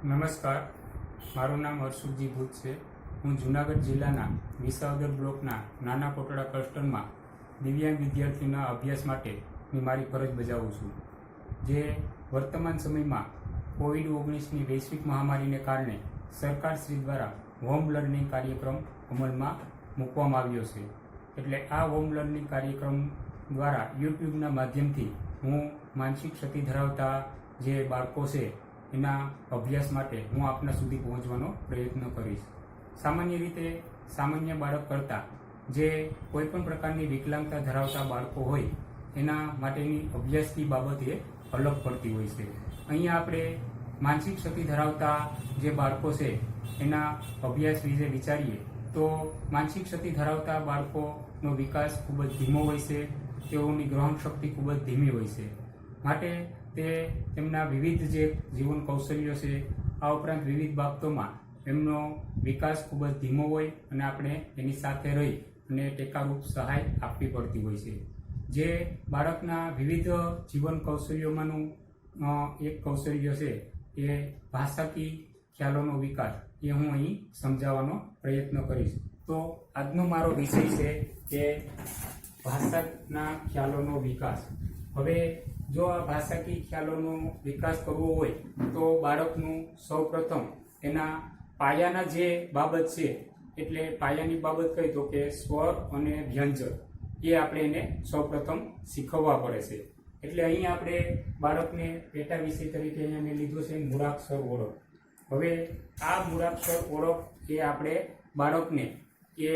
નમસ્કાર, મારું નામ હર્ષુજી ભૂત છે. હું જૂનાગઢ જિલ્લાના વિસાવદર બ્લોકના નાના કોટડા ક્લસ્ટરમાં દિવ્યાંગ વિદ્યાર્થીઓના અભ્યાસ માટેની મારી ફરજ બજાવું છું. જે વર્તમાન સમયમાં કોવિડ-19ની વૈશ્વિક મહામારીને કારણે સરકારશ્રી દ્વારા હોમ લર્નિંગ કાર્યક્રમ અમલમાં મૂકવામાં આવ્યો છે. એટલે આ હોમ લર્નિંગ કાર્યક્રમ દ્વારા યુટ્યુબના માધ્યમથી હું માનસિક ક્ષતિ ધરાવતા જે બાળકો છે એના અભ્યાસ માટે હું આપના સુધી પહોંચવાનો પ્રયત્ન કરીશ. સામાન્ય રીતે સામાન્ય બાળક કરતાં જે કોઈપણ પ્રકારની વિકલાંગતા ધરાવતા બાળકો હોય એના માટેની અભ્યાસની બાબત એ અલગ પડતી હોય છે. અહીંયા આપણે માનસિક ક્ષતિ ધરાવતા જે બાળકો છે એના અભ્યાસ વિશે વિચારીએ તો માનસિક ક્ષતિ ધરાવતા બાળકોનો વિકાસ ખૂબ જ ધીમો હોય છે. તેઓની ગ્રહણ શક્તિ ખૂબ જ ધીમી હોય છે. માટે તે તેમના વિવિધ જે જીવન કૌશલ્યો છે આ ઉપરાંત વિવિધ બાબતોમાં એમનો વિકાસ ખૂબ જ ધીમો હોય અને આપણે એની સાથે રહી અને ટેકારૂપ સહાય આપવી પડતી હોય છે. જે બાળકના વિવિધ જીવન કૌશલ્યોમાંનું એક કૌશલ્ય છે એ ભાષાકીય ખ્યાલોનો વિકાસ એ હું અહીં સમજાવવાનો પ્રયત્ન કરીશ. તો આજનો મારો વિષય છે કે ભાષાના ખ્યાલોનો વિકાસ. હવે જો આ ભાષાકીય ખ્યાલોનો વિકાસ કરવો હોય તો બાળકનું સૌપ્રથમ એના પાયાના જે બાબત છે એટલે પાયાની બાબત કઈ તો કે સ્વર અને વ્યંજન એ આપણે એને સૌપ્રથમ શીખવવા પડે છે. એટલે અહીં આપણે બાળકને પેટા વિષય તરીકે અહીંયા મેં લીધો છે મૂળાક્ષર ઓળખ. હવે આ મૂળાક્ષર ઓળખ એ આપણે બાળકને એ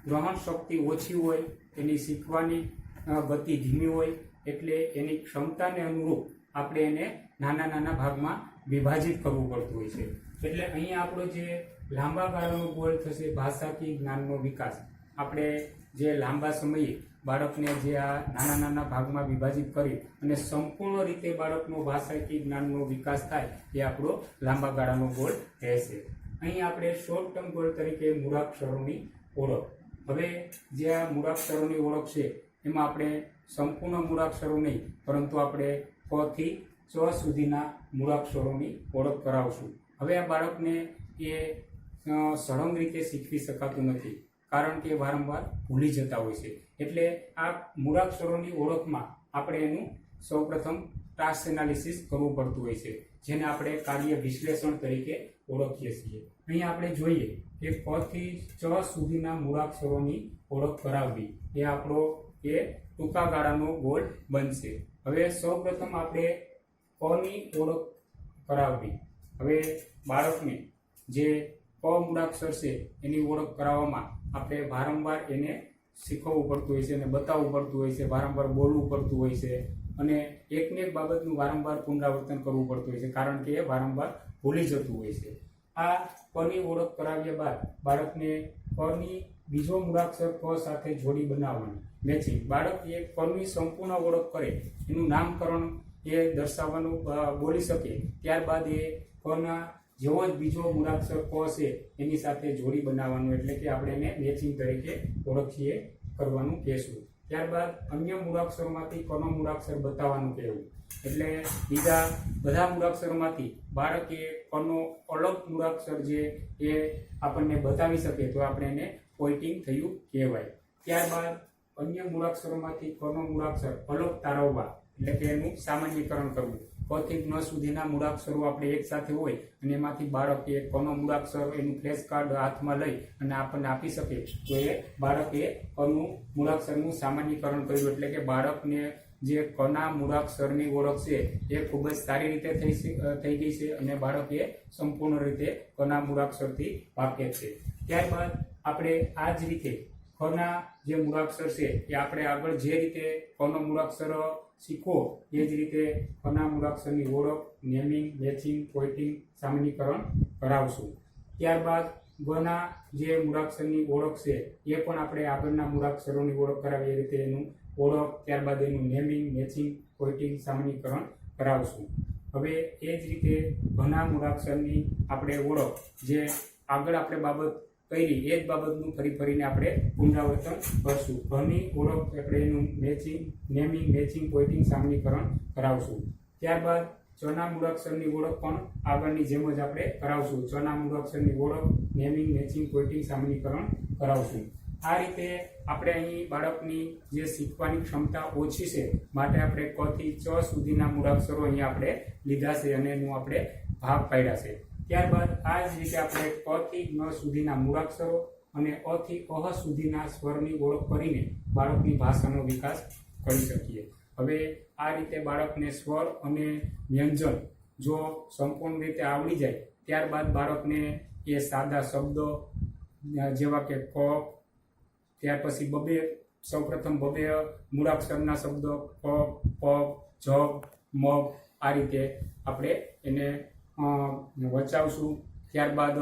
ગ્રહણ શક્તિ ઓછી હોય, એની શીખવાની ગતિ ધીમી હોય, એટલે એની ક્ષમતાને અનુરૂપ આપણે એને નાના નાના ભાગમાં વિભાજિત કરવું પડતું હોય છે. એટલે અહીંયા આપણો જે લાંબા ગાળાનો ગોલ થશે ભાષાકીય જ્ઞાનનો વિકાસ. આપણે જે લાંબા સમયે બાળકને જે આ નાના નાના ભાગમાં વિભાજિત કરી અને સંપૂર્ણ રીતે બાળકનો ભાષાકીય જ્ઞાનનો વિકાસ થાય એ આપણો લાંબા ગાળાનો ગોલ રહેશે. અહીં આપણે શોર્ટ ટર્મ ગોલ તરીકે મૂળાક્ષરોની ઓળખ. હવે જે આ મૂળાક્ષરોની ઓળખ છે એમાં આપણે સંપૂર્ણ મૂળાક્ષરો નહીં પરંતુ આપણે ક થી ચ સુધીના મૂળાક્ષરોની ઓળખ કરાવશું. હવે આ બાળકને એ સળંગ રીતે શીખવી શકાતું નથી કારણ કે વારંવાર ભૂલી જતા હોય છે. એટલે આ મૂળાક્ષરોની ઓળખમાં આપણે એનું સૌપ્રથમ ટાસ્ક એનાલિસિસ કરવું પડતું હોય છે, જેને આપણે કાર્ય વિશ્લેષણ તરીકે ઓળખીએ છીએ. અહીંયા આપણે જોઈએ કે ક થી ચ સુધીના મૂળાક્ષરોની ઓળખ કરાવવી એ આપણો એ ટૂંકા ગાળાનો ગોલ બનશે. હવે સૌપ્રથમ આપણે કની ઓળખ કરાવવી. હવે બાળકને જે ક મૂળાક્ષર છે એની ઓળખ કરાવવામાં આપણે વારંવાર એને શીખવવું પડતું હોય છે અને બતાવવું પડતું હોય છે, વારંવાર બોલવું પડતું હોય છે અને એકને એક બાબતનું વારંવાર પુનરાવર્તન કરવું પડતું હોય છે કારણ કે એ વારંવાર ભૂલી જતું હોય છે. આ કની ઓળખ કરાવ્યા બાદ બાળકને કની બીજો મૂળાક્ષર ક સાથે જોડી બનાવવાની મેચિંગ. બાળક એ કની સંપૂર્ણ ઓળખ કરે, એનું નામકરણ એ દર્શાવવાનું બોલી શકે, ત્યારબાદ એ કના જેવો જ બીજો મૂળાક્ષર ક છે એની સાથે જોડી બનાવવાનું, એટલે કે આપણે એને મેચિંગ તરીકે ઓળખીએ કરવાનું કહેશું. ત્યારબાદ અન્ય મૂળાક્ષરોમાંથી કનો મૂળાક્ષર બતાવવાનું કહેવું. એટલે બીજા બધા મૂળાક્ષરોમાંથી બાળકે કનો અલગ મૂળાક્ષર જે એ આપણને બતાવી શકે તો આપણે એને પોઇન્ટિંગ થયું કહેવાય. ત્યારબાદ અન્ય મૂળાક્ષરોમાંથી કનો મૂળાક્ષર અલગ તારવવા, એટલે કે એનું સામાન્યકરણ કરવું. ક થી ન સુધીના મૂળાક્ષરો આપણે એક સાથે હોય અને એમાંથી બાળકે કનો મૂળાક્ષર એનું ફ્લેશ કાર્ડ હાથમાં લઈ અને આપણને આપી શકે તો એ બાળકે કનું મૂળાક્ષરનું સામાન્યકરણ કર્યું. એટલે કે બાળકને જે કના મૂળાક્ષરની ઓળખ છે એ ખૂબ જ સારી રીતે થઈ ગઈ છે અને બાળક એ સંપૂર્ણ રીતે કના મૂળાક્ષરથી વાકેફ છે. ત્યારબાદ આપણે આ જ રીતે કના જે મૂળાક્ષર છે એ આપણે આગળ જે રીતે કનો મૂળાક્ષર શીખવો એ જ રીતે કના મૂળાક્ષરની ઓળખ, નેમિંગ, મેચિંગ, પોઇન્ટિંગ, સામાન્યકરણ કરાવશું. ત્યારબાદ ગના જે મૂળાક્ષરની ઓળખ છે એ પણ આપણે આગળના મૂળાક્ષરોની ઓળખ કરાવીએ એ રીતે એનું ઓળખ, ત્યારબાદ એનું નેમિંગ, મેચિંગ, પોઇન્ટિંગ, સામાન્યકરણ કરાવશું. હવે એ જ રીતે ઘના મૂળાક્ષરની આપણે ઓળખ જે આગળ આપણે બાબત કરી એ જ બાબતનું ફરી ફરીને આપણે પુનરાવર્તન કરશું. ઘની ઓળખ આપણે એનું મેચિંગ, નેમિંગ, મેચિંગ, પોઇન્ટિંગ, સામાન્યકરણ કરાવશું. ત્યારબાદ ચના મૂળાક્ષરની ઓળખ પણ આગળની જેમ જ આપણે કરાવશું. ચના મૂળાક્ષરની ઓળખ, નેમિંગ, મેચિંગ, પોઇન્ટિંગ, સામાન્યીકરણ કરાવશું. આ રીતે આપણે અહીં બાળકની જે શીખવાની ક્ષમતા ઓછી છે માટે આપણે ક થી ચ સુધીના મૂળાક્ષરો અહીંયા આપણે લીધા છે અને એનું આપણે ભાગ પાડ્યા છે. ત્યારબાદ આ જ રીતે આપણે ક થી ન સુધીના મૂળાક્ષરો અને અ થી અહ સુધીના સ્વરની ઓળખ કરીને બાળકની ભાષાનો વિકાસ કરી શકીએ. હવે આ રીતે બાળકને સ્વર અને વ્યંજન જો સંપૂર્ણ રીતે આવડી જાય ત્યારબાદ બાળકને એ સાદા શબ્દો જેવા કે ક, ત્યાર પછી સૌપ્રથમ બબે મૂળાક્ષરના શબ્દો ક, પ, જ, મ આ રીતે આપણે એને વચાવશું. ત્યારબાદ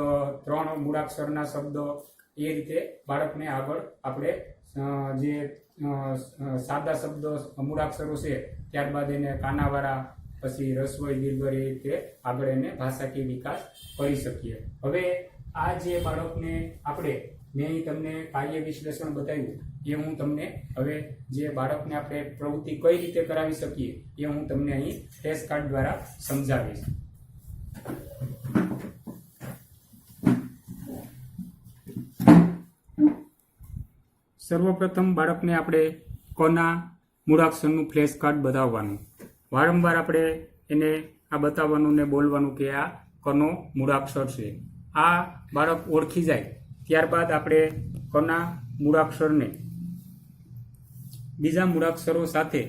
3 મૂળાક્ષરના શબ્દો એ રીતે બાળકને આગળ આપણે જે સાદા શબ્દો મૂળાક્ષરો છે ત્યારબાદ એને કાનાવાળા, પછી રસવઈ, દીર્ઘઈ, એ રીતે આગળ એને ભાષાકીય વિકાસ કરી શકીએ. હવે આ જે બાળકને મેં અહીં તમને કાર્ય વિશ્લેષણ બતાવ્યું એ હું તમને હવે જે બાળકને આપણે પ્રવૃત્તિ કઈ રીતે કરાવી શકીએ એ હું તમને અહીં ફ્લેશ કાર્ડ દ્વારા સમજાવીશ. સર્વપ્રથમ બાળકને આપણે કના મૂળાક્ષરનું ફ્લેશ કાર્ડ બતાવવાનું. વારંવાર આપણે એને આ બતાવવાનું ને બોલવાનું કે આ કનો મૂળાક્ષર છે. આ બાળક ઓળખી જાય ત્યારબાદ આપણે કના મૂળાક્ષરને બીજા મૂળાક્ષરો સાથે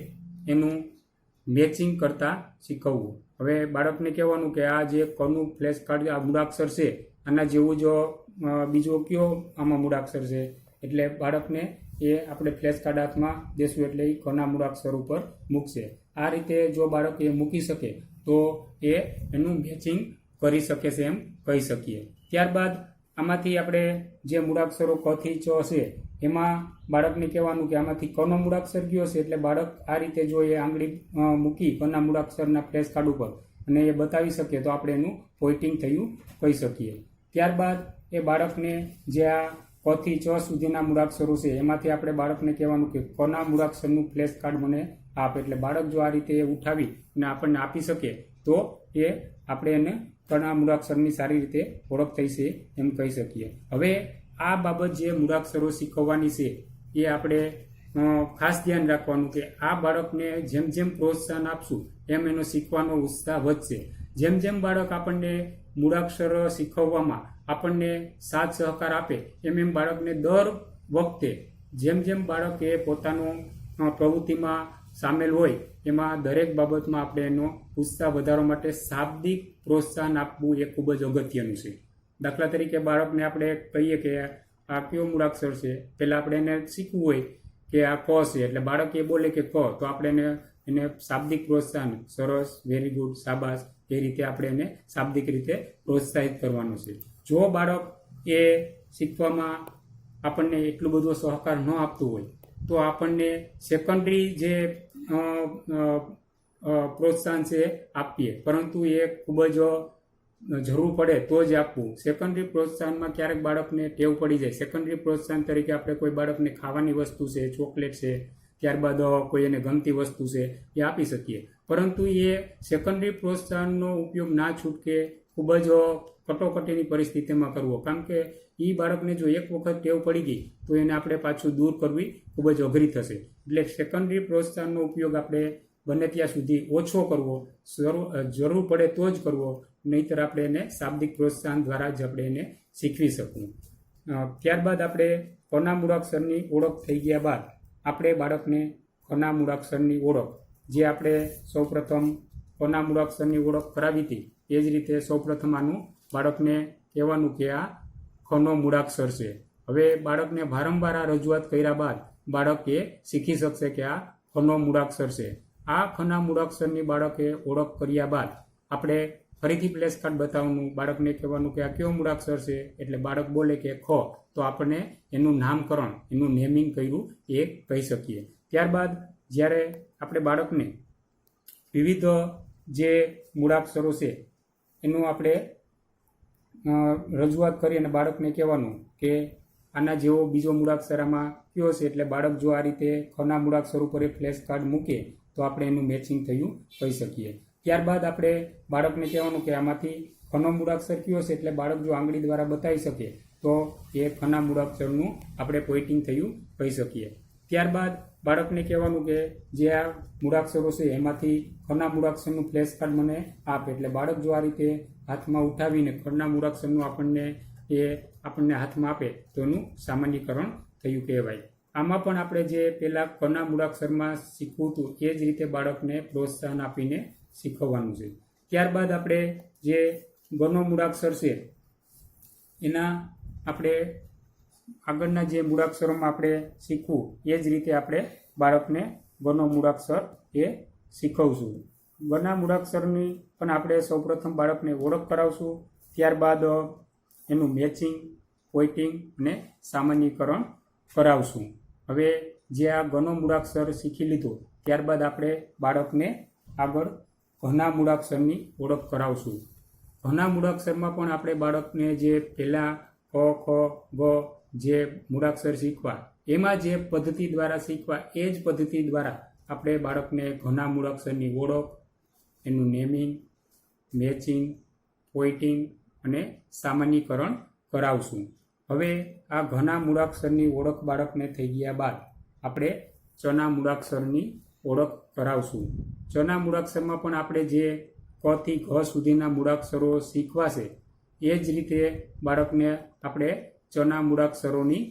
એનું મેચિંગ કરતા શીખવવું. હવે બાળકને કહેવાનું કે આ જે કનું ફ્લેશ કાર્ડ આ મૂળાક્ષર છે આના જેવું જો બીજો કયો આમાં મૂળાક્ષર છે એટલે બાળકને એ આપણે ફ્લેશ કાર્ડ હાથમાં દેશું એટલે એ કના મૂળાક્ષર ઉપર મૂકશે. આ રીતે જો બાળક એ મૂકી શકે તો એ એનું મેચિંગ કરી શકે છે એમ કહી શકીએ. ત્યારબાદ આમાંથી આપણે જે મૂળાક્ષરો ક થી ચ છે એમાં બાળકને કહેવાનું કે આમાંથી કનો મૂળાક્ષર કયો છે એટલે બાળક આ રીતે જો એ આંગળી મૂકી કના મૂળાક્ષરના ફ્લેશ કાર્ડ ઉપર અને એ બતાવી શકીએ તો આપણે એનું પોઇન્ટિંગ થયું કહી શકીએ. ત્યારબાદ એ બાળકને જે આ ક થી ચ સુધીના મૂળાક્ષરો છે એમાંથી આપણે બાળકને કહેવાનું કે કના મૂળાક્ષરનું ફ્લેશ કાર્ડ મને આપ. એટલે બાળક જો આ રીતે ઉઠાવી અને આપણને આપી શકે તો એ આપણે એને કના મૂળાક્ષરની સારી રીતે ઓળખ થઈ છે એમ કહી શકીએ. હવે આ બાબત જે મૂળાક્ષરો શીખવવાની છે એ આપણે ખાસ ધ્યાન રાખવાનું કે આ બાળકને જેમ જેમ પ્રોત્સાહન આપશું એમ એનો શીખવાનો ઉત્સાહ વધશે. જેમ જેમ બાળક આપણને મૂળાક્ષર શીખવવામાં આપણને સાથ સહકાર આપે એમ બાળકને દર વખતે જેમ જેમ બાળક એ પોતાનો પ્રવૃત્તિમાં સામેલ હોય એમાં દરેક બાબતમાં આપણે એનો ઉત્સાહ વધારવા માટે શાબ્દિક પ્રોત્સાહન આપવું એ ખૂબ જ અગત્યનું છે. દાખલા તરીકે બાળકને આપણે કહીએ કે આ કયો મૂળાક્ષર છે, પહેલાં આપણે એને શીખવું હોય કે આ ક છે એટલે બાળક એ બોલે કે ક તો આપણે એને શાબ્દિક પ્રોત્સાહન સરસ, વેરી ગુડ, શાબાશ એ રીતે આપણે એને શાબ્દિક રીતે પ્રોત્સાહિત કરવાનું છે. જો બાળક એ શીખવામાં આપણને એટલું બધો સહકાર ન આપતું હોય તો આપણને સેકન્ડરી જે પ્રોત્સાહન છે આપીએ, પરંતુ એ ખૂબ જ જરૂર પડે તો જ આપવું. સેકન્ડરી પ્રોત્સાહનમાં ક્યારેક બાળકને ટેવ પડી જાય. સેકન્ડરી પ્રોત્સાહન તરીકે આપણે કોઈ બાળકને ખાવાની વસ્તુ છે, ચોકલેટ છે, ત્યારબાદ કોઈ એને ગમતી વસ્તુ છે એ આપી શકીએ, પરંતુ એ સેકન્ડરી પ્રોત્સાહનનો ઉપયોગ ના છૂટકે ખૂબ જ કટોકટીની પરિસ્થિતિમાં કરવો. કારણ કે એ બાળકને જો એક વખત ટેવ પડી ગઈ તો એને આપણે પાછું દૂર કરવી ખૂબ જ અઘરી થશે. એટલે સેકન્ડરી પ્રોત્સાહનનો ઉપયોગ આપણે બને ત્યાં સુધી ઓછો કરવો, જરૂર પડે તો જ કરવો, નહીંતર આપણે એને શાબ્દિક પ્રોત્સાહન દ્વારા જ આપણે એને શીખવી શકવું. ત્યારબાદ આપણે કના મૂળાક્ષરની ઓળખ થઈ ગયા બાદ આપણે બાળકને કના મૂળાક્ષરની ઓળખ જે આપણે સૌપ્રથમ કના મૂળાક્ષરની ઓળખ કરાવી હતી એ જ રીતે સૌપ્રથમ આનું બાળકને કહેવાનું કે આ ખનો મૂળાક્ષર છે. હવે બાળકને વારંવાર આ રજૂઆત કર્યા બાદ બાળક એ શીખી શકશે કે આ ખનો મૂળાક્ષર છે. આ ખના મૂળાક્ષરની બાળકે ઓળખ કર્યા બાદ આપણે ફરીથી ફ્લેશ કાર્ડ બતાવવાનું, બાળકને કહેવાનું કે આ કયો મૂળાક્ષર છે એટલે બાળક બોલે કે ખ તો આપણને એનું નામકરણ, એનું નેમિંગ કર્યું એ કહી શકીએ. ત્યારબાદ જ્યારે આપણે બાળકને વિવિધ જે મૂળાક્ષરો છે એનું આપણે રજૂઆત કરી અને બાળકને કહેવાનું કે આના જેવો બીજો મૂળાક્ષર આમાં કયો છે એટલે બાળક જો આ રીતે ખના મૂળાક્ષર ઉપર એ ફ્લેશ કાર્ડ મૂકે તો આપણે એનું મેચિંગ થયું કહી શકીએ. ત્યારબાદ આપણે બાળકને કહેવાનું કે આમાંથી ખનો મૂળાક્ષર કયો છે, એટલે બાળક જો આંગળી દ્વારા બતાવી શકે તો એ ખના મૂળાક્ષરનું આપણે પોઇન્ટિંગ થયું કહી શકીએ. ત્યારબાદ બાળકને કહેવાનું કે જે આ મૂળાક્ષરો છે એમાંથી ખના મૂળાક્ષરનું ફ્લેશ કાર્ડ મને આપ. એટલે બાળક જો આ રીતે હાથમાં ઉઠાવીને ખના મૂળાક્ષરનું આપણને હાથમાં આપે તો એનું સામાન્યકરણ થયું કહેવાય. આમાં પણ આપણે જે પહેલાં ખના મૂળાક્ષરમાં શીખવું હતું એ જ રીતે બાળકને પ્રોત્સાહન આપીને શીખવવાનું છે. ત્યારબાદ આપણે જે ગનો મૂળાક્ષર છે એના આપણે આગળના જે મૂળાક્ષરોમાં આપણે શીખવું એ જ રીતે આપણે બાળકને ગનો મૂળાક્ષર એ શીખવશું. ગના મૂળાક્ષરની પણ આપણે સૌપ્રથમ બાળકને ઓળખ કરાવશું. ત્યારબાદ એનું મેચિંગ, પોઇન્ટિંગ અને સામાન્યકરણ કરાવશું. હવે જે આ ગનો મૂળાક્ષર શીખી લીધું ત્યારબાદ આપણે બાળકને આગળ ઘના મૂળાક્ષરની ઓળખ કરાવશું. ઘના મૂળાક્ષરમાં પણ આપણે બાળકને જે પહેલાં ક, ખ, ગ જે મૂળાક્ષર શીખવા એમાં જે પદ્ધતિ દ્વારા શીખવા એ જ પદ્ધતિ દ્વારા આપણે બાળકને ઘના મૂળાક્ષરની ઓળખ, એનું નેમિંગ, મેચિંગ, પોઇન્ટિંગ અને સામાન્યકરણ કરાવશું. હવે આ ઘના મૂળાક્ષરની ઓળખ બાળકને થઈ ગયા બાદ આપણે ચના મૂળાક્ષરની ઓળખ કરાવશું. ચના મૂળાક્ષરમાં પણ આપણે જે ક થી ઘ સુધીના મૂળાક્ષરો શીખવાશે એ જ રીતે બાળકને આપણે ચના મૂળાક્ષરોની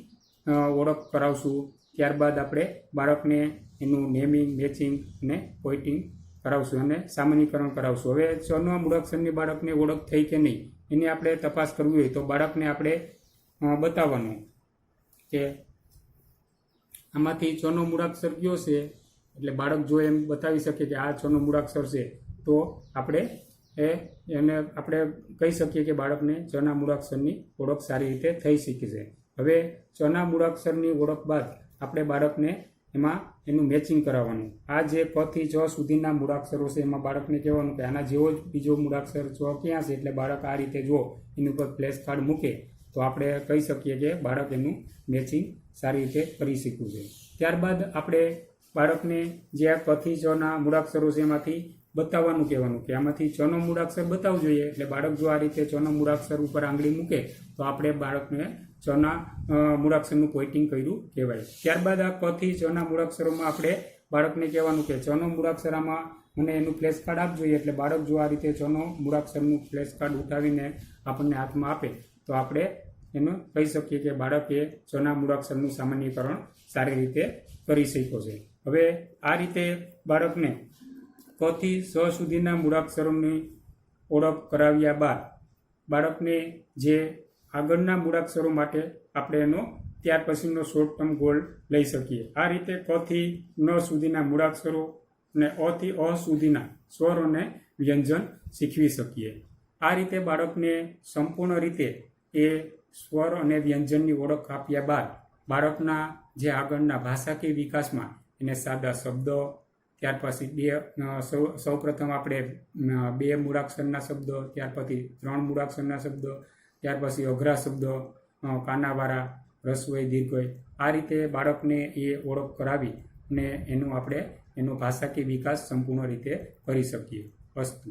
ઓળખ કરાવશું. ત્યારબાદ આપણે બાળકને એનું નેમિંગ, મેચિંગ અને પોઇન્ટિંગ કરાવશું અને સામાન્યકરણ કરાવશું. હવે ચના મૂળાક્ષરની બાળકને ઓળખ થઈ કે નહીં એની આપણે તપાસ કરવી હોય તો બાળકને આપણે બતાવવાનું કે આમાંથી ચોનો મૂળાક્ષર કયો છે. એટલે બાળક જો એમ બતાવી શકે કે આ ચોનો મૂળાક્ષર છે તો આપણે એને આપણે કહી શકીએ કે બાળકને ચના મૂળાક્ષરની ઓળખ સારી રીતે થઈ શકી છે. હવે ચના મૂળાક્ષરની ઓળખ બાદ આપણે બાળકને એમાં એનું મેચિંગ કરાવવાનું. આ જે ક થી ચ સુધીના મૂળાક્ષરો છે એમાં બાળકને કહેવાનું કે આના જેવો જ બીજો મૂળાક્ષર ચ ક્યાં છે. એટલે બાળક આ રીતે જો એની ઉપર ફ્લેશ કાર્ડ મૂકે તો આપણે કહી શકીએ કે બાળક એનું મેચિંગ સારી રીતે કરી શક્યું છે. ત્યારબાદ આપણે બાળકને જે આ ક થી ચના મૂળાક્ષરો છે એમાંથી બતાવવાનું કહેવાનું કે આમાંથી ચનો મૂળાક્ષર બતાવવું જોઈએ. એટલે બાળક જો આ રીતે ચનો મૂળાક્ષર ઉપર આંગળી મૂકે તો આપણે બાળકને ચના મૂળાક્ષરનું પોઇન્ટિંગ કર્યું કહેવાય. ત્યારબાદ આ ક થી ચના મૂળાક્ષરોમાં આપણે બાળકને કહેવાનું કે ચનો મૂળાક્ષરમાં મને એનું ફ્લેશ કાર્ડ આપજો. એટલે બાળક જો આ રીતે ચનો મૂળાક્ષરનું ફ્લેશ કાર્ડ ઉઠાવીને આપણને હાથમાં આપે તો આપણે એનું કહી શકીએ કે બાળકે ચના મૂળાક્ષરનું સામાન્યકરણ સારી રીતે કરી શક્યો છે. હવે આ રીતે બાળકને ક થી સ સુધીના મૂળાક્ષરોની ઓળખ કરાવ્યા બાદ બાળકને જે આગળના મૂળાક્ષરો માટે આપણે એનો ત્યાર પછીનો શોર્ટ ટર્મ ગોલ લઈ શકીએ. આ રીતે ક થી ન સુધીના મૂળાક્ષરો અને અ થી અ સુધીના સ્વર અને વ્યંજન શીખવી શકીએ. આ રીતે બાળકને સંપૂર્ણ રીતે એ સ્વર અને વ્યંજનની ઓળખ આપ્યા બાદ બાળકના જે આગળના ભાષાકીય વિકાસમાં એને સાદા શબ્દો, ત્યાર પછી સૌપ્રથમ આપણે 2 મૂળાક્ષરના શબ્દો, ત્યાર પછી 3 મૂળાક્ષરના શબ્દો, ત્યાર પછી અઘરા શબ્દો, કાનાવાળા, રસ્વઈ, દીર્ઘઈ, આ રીતે બાળકને એ ઓળખ કરાવી અને એનું આપણે એનો ભાષાકીય વિકાસ સંપૂર્ણ રીતે કરી શકીએ. અસ્તુ.